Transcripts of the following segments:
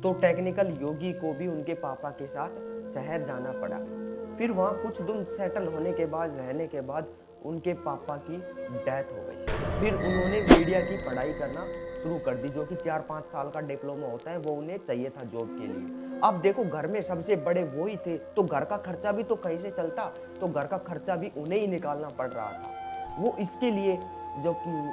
तो टेक्निकल योगी को भी उनके पापा के साथ शहर जाना पड़ा। फिर वहाँ कुछ दिन सेटल होने के बाद रहने के बाद उनके पापा की डेथ हो गई। फिर उन्होंने मीडिया की पढ़ाई करना शुरू कर दी, जो कि 4-5 साल का डिप्लोमा होता है, वो उन्हें चाहिए था जॉब के लिए। अब देखो, घर में सबसे बड़े वो ही थे, तो घर का खर्चा भी तो कहीं से चलता, तो घर का खर्चा भी उन्हें ही निकालना पड़ रहा था। वो इसके लिए जो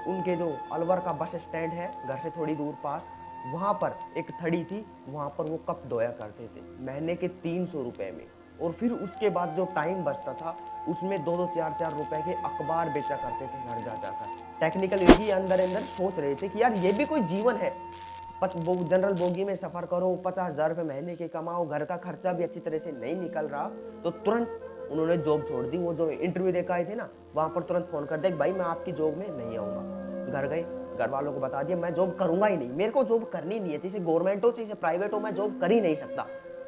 उनके जो अलवर का बस स्टैंड है, घर से थोड़ी दूर पास, वहाँ पर एक थड़ी थी, वहाँ पर वो कप धोया करते थे महीने के 300 रुपए में। और फिर उसके बाद जो टाइम बचता था, उसमें 2-2 4-4 रुपए के अखबार बेचा करते थे घर जा जाकर। टेक्निकल योगी अंदर अंदर सोच रहे थे कि यार ये भी कोई जीवन है। वो जनरल बोगी में सफर करो, 50,000 रुपए महीने के कमाओ, घर का खर्चा भी अच्छी तरह से नहीं निकल रहा। तो तुरंत उन्होंने जॉब छोड़ दी। वो जो इंटरव्यू देकर आए थे ना, वहां पर तुरंत फोन कर दिया, भाई मैं आपकी जॉब में नहीं आऊंगा। घर गए, घर वालों को बता दिया मैं जॉब करूंगा ही नहीं, मेरे को जॉब करनी नहीं है, चाहे गवर्नमेंट हो चाहे प्राइवेट हो, मैं जॉब कर ही नहीं सकता।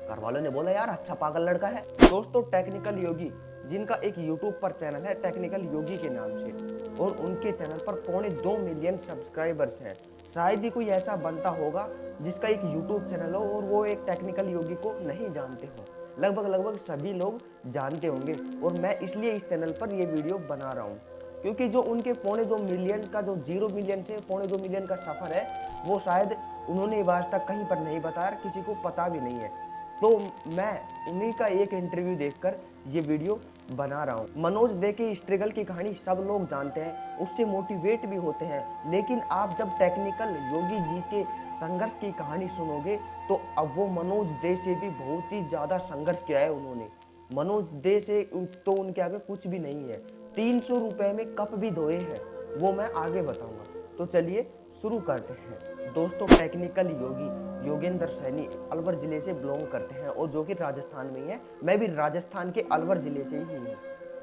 घर वालों ने बोला यार अच्छा पागल लड़का है। दोस्तों, टेक्निकल योगी, जिनका एक यूट्यूब पर चैनल है टेक्निकल योगी के नाम से, और उनके चैनल पर 2.25 मिलियन सब्सक्राइबर्स हैं। शायद ही कोई ऐसा बनता होगा जिसका एक यूट्यूब चैनल हो और वो एक टेक्निकल योगी को नहीं जानते हो। लगभग सभी लोग जानते होंगे, और मैं इसलिए इस चैनल पर ये वीडियो बना रहा हूँ, क्योंकि जो उनके 2.25 मिलियन का, जो 0 मिलियन से 2.25 मिलियन का सफर है, वो शायद उन्होंने आज तक कहीं पर नहीं बताया, किसी को पता भी नहीं है। तो मैं उन्हीं का एक इंटरव्यू देखकर ये वीडियो बना रहा हूँ। मनोज दे के स्ट्रगल की कहानी सब लोग जानते हैं, उससे मोटिवेट भी होते हैं, लेकिन आप जब टेक्निकल योगी जी के संघर्ष की कहानी सुनोगे तो अब वो मनोज दे से भी बहुत ही ज्यादा संघर्ष किया है उन्होंने। मनोज दे से तो उनके आगे कुछ भी नहीं है। 300 रुपए में कप भी धोए हैं, वो मैं आगे बताऊंगा। तो चलिए शुरू करते हैं। दोस्तों, टेक्निकल योगी योगेंद्र सैनी अलवर जिले से बिलोंग करते हैं, और जो कि राजस्थान में ही है। मैं भी राजस्थान के अलवर जिले से ही हूँ,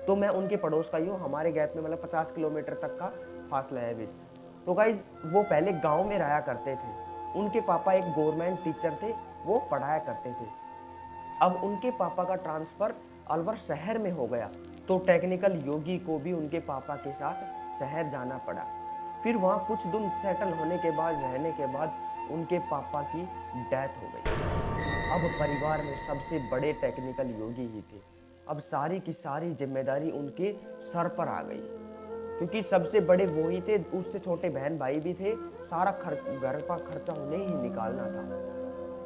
तो मैं उनके पड़ोस का ही हूँ। हमारे गैप में मतलब 50 किलोमीटर तक का फासला है बीच। तो गाइस, वो पहले गांव में रहा करते थे। उनके पापा एक गवर्नमेंट टीचर थे, वो पढ़ाया करते थे। अब उनके पापा का ट्रांसफर अलवर शहर में हो गया, तो टेक्निकल योगी को भी उनके पापा के साथ शहर जाना पड़ा। फिर वहाँ कुछ दिन सेटल होने के बाद रहने के बाद उनके पापा की डेथ हो गई। अब परिवार में सबसे बड़े टेक्निकल योगी ही थे। अब सारी की सारी जिम्मेदारी उनके सर पर आ गई, क्योंकि सबसे बड़े वो ही थे, उससे छोटे बहन भाई भी थे, सारा घर का खर्चा उन्हें ही निकालना था।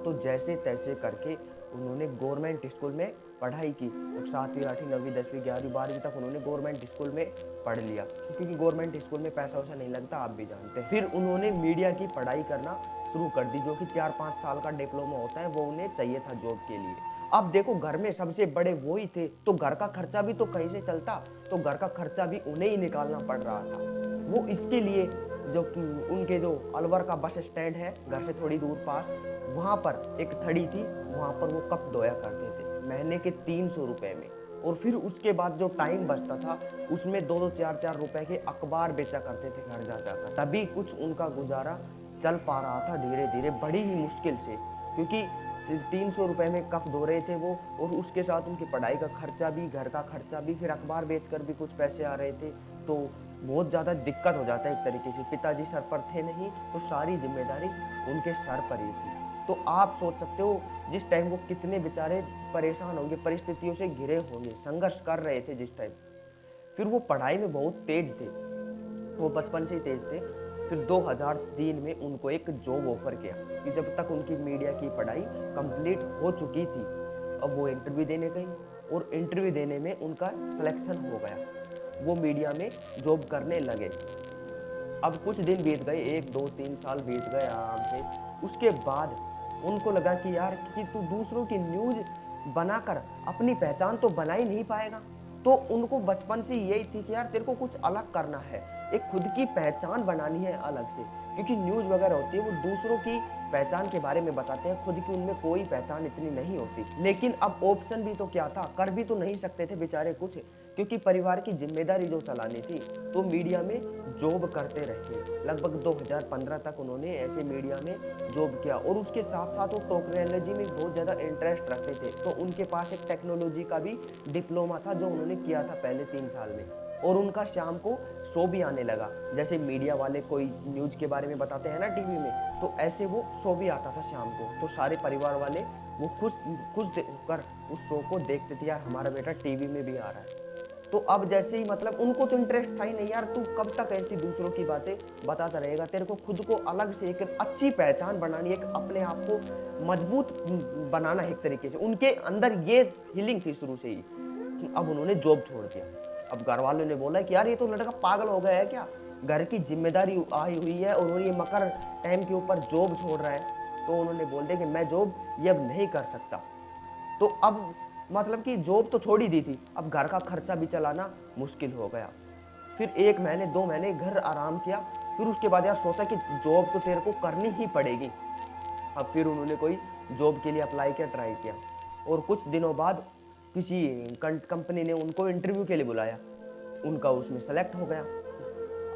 तो जैसे तैसे करके उन्होंने गवर्नमेंट स्कूल में पढ़ाई की। 7वीं 8वीं 9वीं 10वीं 11वीं 12वीं तक उन्होंने गवर्नमेंट स्कूल में पढ़ लिया, क्योंकि गवर्नमेंट स्कूल में पैसा वैसा नहीं लगता, आप भी जानते हैं। फिर उन्होंने मीडिया की पढ़ाई करना शुरू कर दी, जो कि 4-5 साल का डिप्लोमा होता है, वो उन्हें चाहिए था जॉब के लिए। अब देखो, घर में सबसे बड़े वो ही थे, तो घर का खर्चा भी तो कहीं से चलता, तो घर का खर्चा भी उन्हें ही निकालना पड़ रहा था। वो इसके लिए जो उनके जो अलवर का बस स्टैंड है, घर से थोड़ी दूर पास, वहाँ पर एक थड़ी थी, वहाँ पर वो कप धोया करते थे महीने के 300 रुपए में। और फिर उसके बाद जो टाइम बचता था, उसमें 2-2 4-4 रुपए के अखबार बेचा करते थे घर जा जाकर। तभी कुछ उनका गुजारा चल पा रहा था धीरे धीरे, बड़ी ही मुश्किल से, क्योंकि 300 रुपए में कप धो रहे थे वो, और उसके साथ उनकी पढ़ाई का खर्चा भी, घर का खर्चा भी, फिर अखबार बेचकर भी कुछ पैसे आ रहे थे। तो बहुत ज़्यादा दिक्कत हो जाता है एक तरीके से। पिताजी सर पर थे नहीं, तो सारी जिम्मेदारी उनके सर पर ही थी। तो आप सोच सकते हो जिस टाइम वो कितने बेचारे परेशान होंगे, परिस्थितियों से घिरे होंगे, संघर्ष कर रहे थे जिस टाइम। फिर वो पढ़ाई में बहुत तेज थे, वो बचपन से ही तेज थे। फिर 2003 में उनको एक जॉब ऑफर किया, कि जब तक उनकी मीडिया की पढ़ाई कंप्लीट हो चुकी थी, अब वो इंटरव्यू देने गई, और इंटरव्यू देने में उनका सिलेक्शन हो गया। वो मीडिया में जॉब करने लगे। अब कुछ दिन बीत गए, 1 2 3 साल बीत गए आराम से। उसके बाद उनको लगा कि यार कि तू दूसरों की न्यूज बनाकर अपनी पहचान तो बना ही नहीं पाएगा। तो उनको बचपन से यही थी कि यार तेरे को कुछ अलग करना है, एक खुद की पहचान बनानी है अलग से, क्योंकि न्यूज वगैरह होती है वो दूसरों की पहचान के बारे में बताते हैं, खुद की उनमें कोई पहचान इतनी नहीं होती। लेकिन अब ऑप्शन भी तो क्या था, कर भी तो नहीं सकते थे बेचारे कुछ, क्योंकि परिवार की जिम्मेदारी जो चलानी थी। तो मीडिया में जॉब करते रहे। लगभग 2015 तक उन्होंने ऐसे मीडिया में जॉब किया, और उसके साथ साथ वो टेक्नोलॉजी में बहुत ज़्यादा इंटरेस्ट रखते थे। तो उनके पास एक टेक्नोलॉजी का भी डिप्लोमा था, जो उन्होंने किया था पहले 3 साल में। और उनका शाम को शो भी आने लगा, जैसे मीडिया वाले कोई न्यूज़ के बारे में बताते हैं ना टीवी में, तो ऐसे वो शो भी आता था शाम को। तो सारे परिवार वाले वो खुश खुश कर उस शो को देखते थे, यार हमारा बेटा टीवी में भी आ रहा है। तो अब जैसे ही मतलब उनको तो इंटरेस्ट था ही नहीं, यार तू कब तक ऐसी दूसरों की बातें बताता रहेगा, तेरे को खुद को अलग से एक अच्छी पहचान बनानी, एक अपने आप को मजबूत बनाना है एक तरीके से। उनके अंदर ये फीलिंग थी शुरू से ही। अब उन्होंने जॉब छोड़ दिया। अब घर वालों ने बोला कि यार ये तो लड़का पागल हो गया है क्या, घर की जिम्मेदारी आई हुई है और ये मकर टाइम के ऊपर जॉब छोड़ रहा है। तो उन्होंने बोल दिया कि मैं जॉब ये अब नहीं कर सकता। तो अब मतलब कि जॉब तो छोड़ ही दी थी, अब घर का खर्चा भी चलाना मुश्किल हो गया। फिर 1 महीने 2 महीने घर आराम किया, फिर उसके बाद यार सोचा कि जॉब तो तेरे को करनी ही पड़ेगी। अब फिर उन्होंने कोई जॉब के लिए अप्लाई किया, ट्राई किया, और कुछ दिनों बाद किसी कंपनी ने उनको इंटरव्यू के लिए बुलाया, उनका उसमें सेलेक्ट हो गया।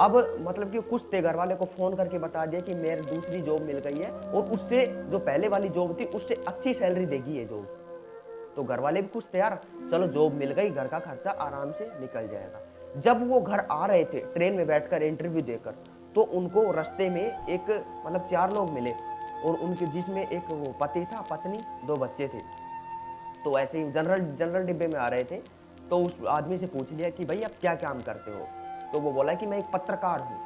अब मतलब कि कुछ थे घर वाले को फ़ोन करके बता दिया कि मेरी दूसरी जॉब मिल गई है और उससे जो पहले वाली जॉब थी उससे अच्छी सैलरी देगी ये जॉब। तो घर वाले भी खुश थे, यार चलो जॉब मिल गई, घर का खर्चा आराम से निकल जाएगा। जब वो घर आ रहे थे ट्रेन में बैठकर इंटरव्यू देकर, तो उनको रास्ते में एक मतलब 4 लोग मिले, और उनके जिसमें एक वो पति था, पत्नी, 2 बच्चे थे। तो ऐसे ही जनरल डिब्बे में आ रहे थे। तो उस आदमी से पूछ लिया कि भाई आप क्या काम करते हो। तो वो बोला कि मैं एक पत्रकार हूँ।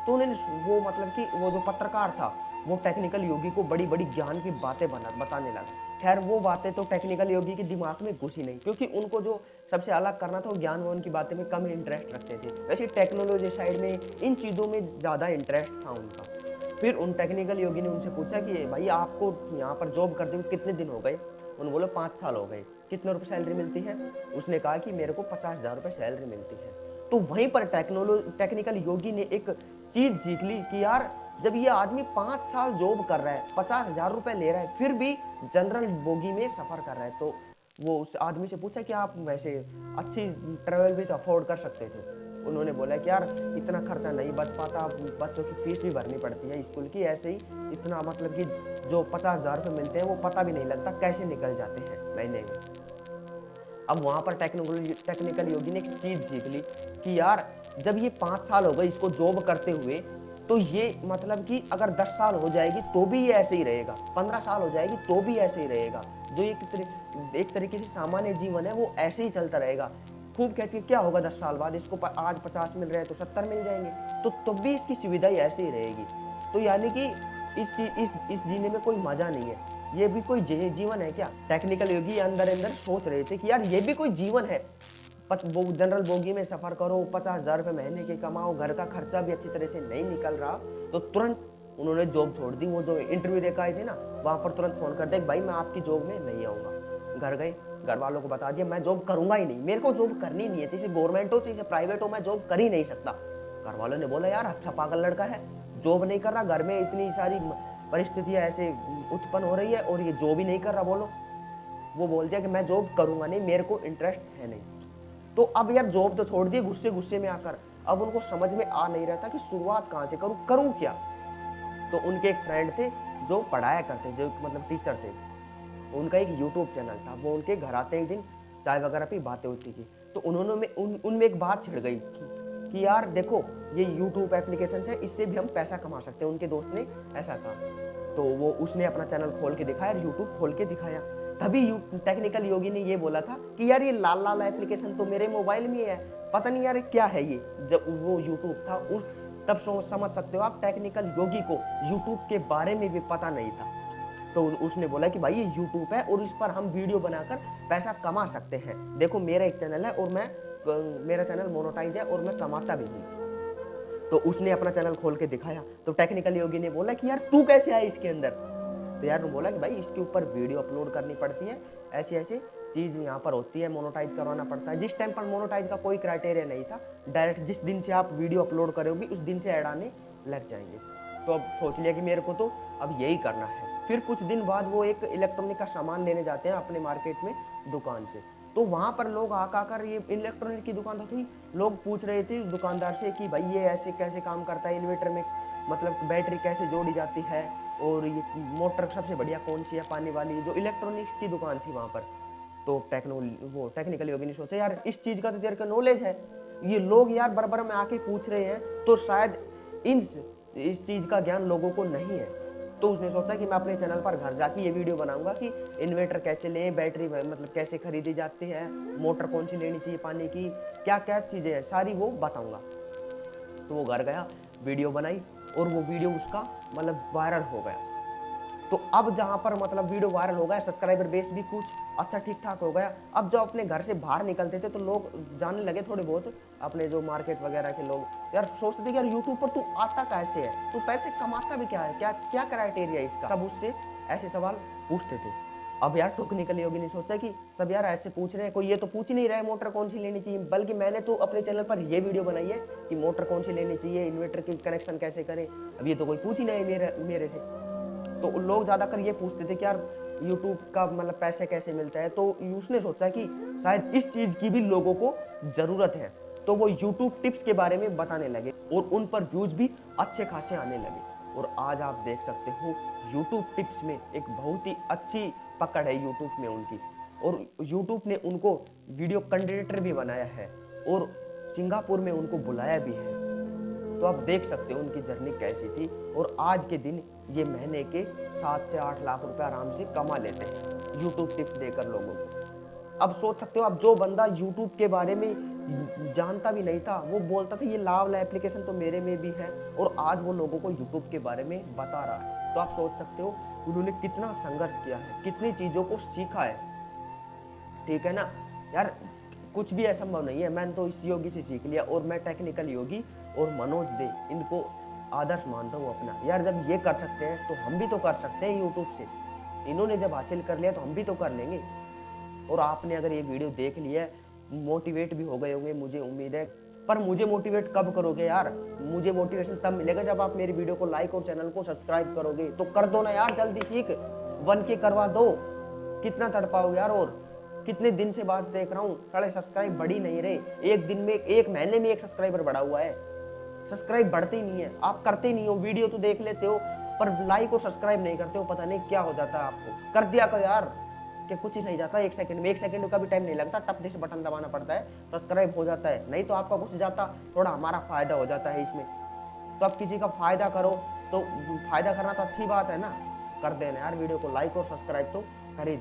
तो उन्होंने वो मतलब कि वो जो पत्रकार था वो टेक्निकल योगी को बड़ी बड़ी ज्ञान की बातें बताने लगा। खैर वो बातें तो टेक्निकल योगी के दिमाग में घुसी नहीं, क्योंकि उनको जो सबसे अलग करना था वो ज्ञान वान की बातें में कम इंटरेस्ट रखते थे। वैसे टेक्नोलॉजी साइड में इन चीज़ों में ज़्यादा इंटरेस्ट था उनका। फिर उन टेक्निकल योगी ने उनसे पूछा कि भाई आपको यहाँ पर जॉब करते हुए कितने दिन हो गए। उन्होंने बोला 5 साल हो गए। कितने रुपए सैलरी मिलती है। उसने कहा कि मेरे को 50,000 रुपये सैलरी मिलती है। तो वहीं पर टेक्निकल योगी ने एक चीज सीख ली कि यार जब ये आदमी 5 साल जॉब कर रहा है, 50,000 रुपए ले रहा है, फिर भी जनरल बोगी में सफर कर रहा है, तो वो उस आदमी से पूछा कि आप वैसे अच्छी ट्रेवल भी तो अफोर्ड कर सकते थे। उन्होंने बोला कि यार इतना खर्चा नहीं बच पाता, बच्चों की फीस भी भरनी पड़ती है स्कूल की, ऐसे ही इतना मतलब कि जो 50,000 रुपये मिलते हैं वो पता भी नहीं लगता कैसे निकल जाते हैं महीने में। अब वहाँ पर टेक्निकल योगी ने एक चीज़ सीख ली कि यार जब ये 5 साल हो गए इसको जॉब करते हुए, तो ये मतलब कि अगर 10 साल हो जाएगी तो भी ये ऐसे ही रहेगा, 15 साल हो जाएगी तो भी ऐसे ही रहेगा। जो एक तरीके से सामान्य जीवन है वो ऐसे ही चलता रहेगा। खूब कहती है क्या होगा 10 साल बाद, इसको आज 50 मिल रहे हैं तो 70 मिल जाएंगे, तो तब भी इसकी सुविधा ऐसे ही रहेगी। तो यानी कि इस जीने में कोई मजा नहीं है, ये भी कोई जीवन है क्या। टेक्निकल योगी अंदर अंदर सोच रहे थे कि यार ये भी कोई जीवन है। वो जनरल बोगी में सफर करो, 50,000 रुपये महीने के कमाओ, घर का खर्चा भी अच्छी तरह से नहीं निकल रहा। तो तुरंत उन्होंने जॉब छोड़ दी। वो जो इंटरव्यू देकर आए थे ना, वहां पर तुरंत फोन कर दे, भाई मैं आपकी जॉब में नहीं आऊंगा। घर गए, घर वालों को बता दिया मैं जॉब करूंगा ही नहीं, मेरे को जॉब करनी नहीं है, चाहे गवर्नमेंट हो चाहे प्राइवेट हो, मैं जॉब कर ही नहीं सकता। घर वालों ने बोला यार अच्छा पागल लड़का है, जॉब नहीं कर रहा, घर में इतनी सारी परिस्थितियां ऐसे उत्पन्न हो रही है और ये जॉब ही नहीं कर रहा, बोलो। वो बोल दिया कि मैं जॉब करूंगा नहीं, मेरे को इंटरेस्ट है नहीं। तो अब यार जॉब तो छोड़ दिए गुस्से में आकर। अब उनको समझ में आ नहीं रहा था कि शुरुआत कहाँ से करूँ क्या। तो उनके एक फ्रेंड थे जो पढ़ाया करते, जो मतलब टीचर थे, उनका एक यूट्यूब चैनल था। वो उनके घर आते एक दिन चाय वगैरह पे बातें होती थी, तो उन्होंने उनमें एक बात छिड़ गई कि यार देखो ये यूट्यूब एप्लीकेशन है, इससे भी हम पैसा कमा सकते हैं। उनके दोस्त ने ऐसा कहा, तो वो उसने अपना चैनल खोल के दिखाया, यूट्यूब खोल के दिखाया। तभी टेक्निकल योगी ने ये बोला था कि यार ये लाल लाल एप्लीकेशन तो मेरे मोबाइल में है, पता नहीं यार क्या है ये। जब वो यूट्यूब था तब समझ सकते हो आप, टेक्निकल योगी को यूट्यूब के बारे में भी पता नहीं था। तो उसने बोला कि भाई ये यूट्यूब है और इस पर हम वीडियो बनाकर पैसा कमा सकते हैं। देखो मेरा एक चैनल है और मेरा चैनल मोनेटाइज है और मैं कमाता भी हूँ। तो उसने अपना चैनल खोल के दिखाया। तो टेक्निकल योगी ने बोला कि यार तू कैसे आया इसके अंदर। तो यार ने बोला कि भाई इसके ऊपर वीडियो अपलोड करनी पड़ती है, ऐसी ऐसी चीज़ यहाँ पर होती है, मोनेटाइज करवाना पड़ता है। जिस टाइम पर मोनेटाइज का कोई क्राइटेरिया नहीं था, डायरेक्ट जिस दिन से आप वीडियो अपलोड करोगे उस दिन से ऐड आने लग जाएंगे। तो अब सोच लिया कि मेरे को तो अब यही करना है। फिर कुछ दिन बाद वो एक इलेक्ट्रॉनिक का सामान लेने जाते हैं अपने मार्केट में दुकान से। तो वहाँ पर लोग आकर, ये इलेक्ट्रॉनिक की दुकान थी, लोग पूछ रहे थे दुकानदार से कि भाई ये ऐसे कैसे काम करता है, इन्वर्टर में मतलब बैटरी कैसे जोड़ी जाती है, और ये मोटर सबसे बढ़िया कौन सी है पानी वाली। जो इलेक्ट्रॉनिक्स की दुकान थी वहाँ पर, तो वो टेक्निकली योगी ने सोचा यार इस चीज का तो तेरे को नॉलेज है, ये लोग यार बराबर में आके पूछ रहे हैं, तो शायद इस चीज का ज्ञान लोगों को नहीं है। तो उसने सोचा कि मैं अपने चैनल पर घर जाके ये वीडियो बनाऊंगा कि इन्वर्टर कैसे लें, बैटरी मतलब कैसे खरीदी जाती है, मोटर कौन सी लेनी चाहिए पानी की, क्या क्या चीजें हैं सारी वो बताऊंगा। तो वो घर गया, वीडियो बनाई और वो वीडियो उसका मतलब वायरल हो गया। तो अब जहाँ पर मतलब वीडियो वायरल हो गया, सब्सक्राइबर बेस भी कुछ अच्छा ठीक ठाक हो गया। अब जो अपने घर से बाहर निकलते थे तो लोग जानने लगे थोड़े बहुत, अपने जो मार्केट वगैरह के लोग यार सोचते थे कि यार यूट्यूब पर तू आता कैसे है, तू पैसे कमाता भी क्या है, क्या क्या क्राइटेरिया इसका, सब उससे ऐसे सवाल पूछते थे। अब यार टेक्निकली योगी ने सोचा कि सब यार ऐसे पूछ रहे हैं, कोई ये तो पूछ ही नहीं रहा है मोटर कौन सी लेनी चाहिए, बल्कि मैंने तो अपने चैनल पर ये वीडियो बनाई है कि मोटर कौन सी लेनी चाहिए, इन्वर्टर की कनेक्शन कैसे करें, अब ये तो कोई पूछ ही नहीं मेरे से। तो लोग ज़्यादातर ये पूछते थे कि यार यूट्यूब का मतलब पैसे कैसे मिलता है, तो उसने सोचा कि शायद इस चीज़ की भी लोगों को ज़रूरत है, तो वो यूट्यूब टिप्स के बारे में बताने लगे और उन पर व्यूज़ भी अच्छे खासे आने लगे। और आज आप देख सकते हो यूट्यूब टिप्स में एक बहुत ही अच्छी पकड़ है यूट्यूब में उनकी, और यूट्यूब ने उनको वीडियो कंटेंटर भी बनाया है और सिंगापुर में उनको बुलाया भी है। तो आप देख सकते हो उनकी जर्नी कैसी थी, और आज के दिन ये महीने के 7 से 8 लाख रुपए आराम से कमा लेते हैं यूट्यूब टिप्स देकर लोगों को। अब सोच सकते हो, अब जो बंदा यूट्यूब के बारे में जानता भी नहीं था, वो बोलता था ये लावला एप्लीकेशन तो मेरे में भी है, और आज वो लोगों को यूट्यूब के बारे में बता रहा है। तो आप सोच सकते हो उन्होंने कितना संघर्ष किया है, कितनी चीज़ों को सीखा है, ठीक है ना यार। कुछ भी असंभव नहीं है, मैंने तो इस योगी से सीख लिया, और मैं टेक्निकल योगी और मनोज दे इनको आदर्श मानता हूँ अपना। यार जब ये कर सकते हैं तो हम भी तो कर सकते हैं यूट्यूब से, इन्होंने जब हासिल कर लिया तो हम भी तो कर लेंगे। और आपने अगर ये वीडियो देख लिया, मोटिवेट भी हो गए होंगे मुझे उम्मीद है। पर मुझे मोटिवेट कब करोगे यार, मुझे मोटिवेशन तब मिलेगा जब आप मेरी वीडियो को लाइक और चैनल को सब्सक्राइब करोगे। तो कर दो ना यार, जल्दी सीख 1K करवा दो, कितना तड़पाओगे यार। और कितने दिन से बात देख रहा हूँ, साढ़े सब्सक्राइब बढ़ ही नहीं रहे, एक दिन में एक महीने में 1 सब्सक्राइबर बढ़ा हुआ है, सब्सक्राइब बढ़ते ही नहीं है। आप करते ही नहीं हो, वीडियो तो देख लेते हो पर लाइक और सब्सक्राइब नहीं करते हो, पता नहीं क्या हो जाता है आपको। कर दिया करो यार, कि कुछ ही नहीं जाता 1 सेकंड में, 1 सेकंड का भी टाइम नहीं लगता, टप से बटन दबाना पड़ता है, सब्सक्राइब हो जाता है। नहीं तो आपका कुछ जाता, थोड़ा हमारा फायदा हो जाता है इसमें। तो आप किसी का फायदा करो, तो फायदा करना तो अच्छी बात है ना, कर देना यार, वीडियो को लाइक और सब्सक्राइब तो कर ही देना।